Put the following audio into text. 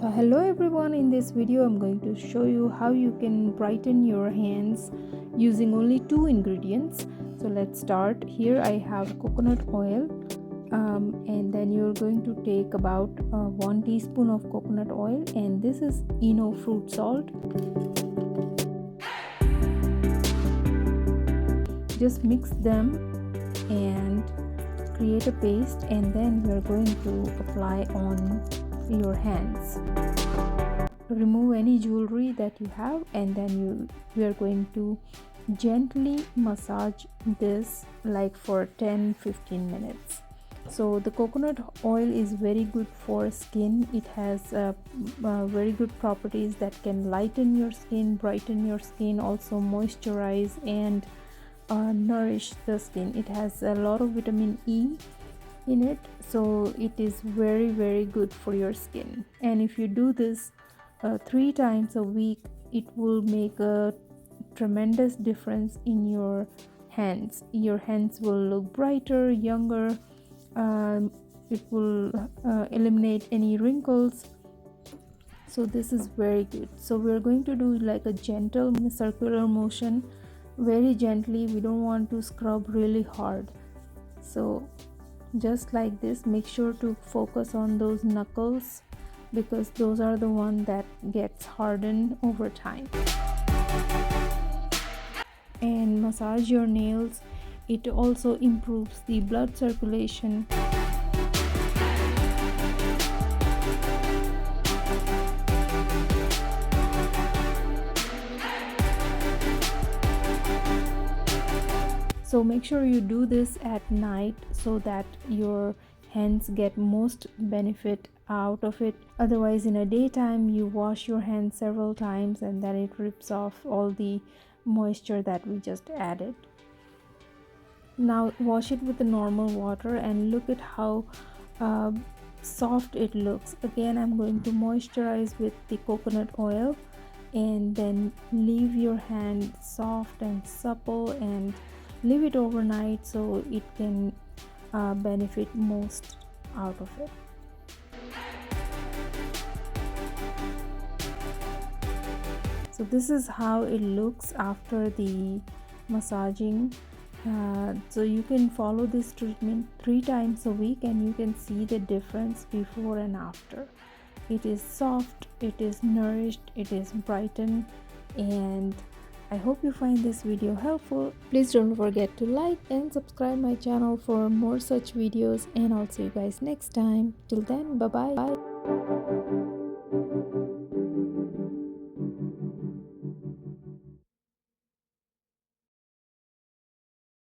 Hello everyone, in this video I'm going to show you how you can brighten your hands using only two ingredients. So let's start. Here I have coconut oil, and then you're going to take about 1 teaspoon of coconut oil, and this is fruit salt. Just mix them and create a paste, and then we're going to apply on your hands. Remove any jewelry that you have, and then we are going to gently massage this like for 10-15 minutes. So the coconut oil is very good for skin. It has very good properties that can lighten your skin, brighten your skin, also moisturize and nourish the skin. It has a lot of vitamin E in it, so it is very good for your skin. And if you do this 3 times a week, it will make a tremendous difference in your hands. Your hands will look brighter, younger. It will eliminate any wrinkles. So this is very good. So we're going to do like a gentle circular motion, very gently. We don't want to scrub really hard. So just like this, make sure to focus on those knuckles because those are the one that gets hardened over time. And massage your nails. It also improves the blood circulation. So make sure you do this at night so that your hands get most benefit out of it. Otherwise, in a daytime, you wash your hands several times and then it rips off all the moisture that we just added. Now wash it with the normal water and look at how soft it looks. Again, I'm going to moisturize with the coconut oil and then leave your hand soft and supple and leave it overnight so it can benefit most out of it. So this is how it looks after the massaging. So you can follow this treatment 3 times a week and you can see the difference before and after. It is soft, it is nourished, it is brightened, and I hope you find this video helpful. Please don't forget to like and subscribe my channel for more such videos, and I'll see you guys next time. Till then, bye bye.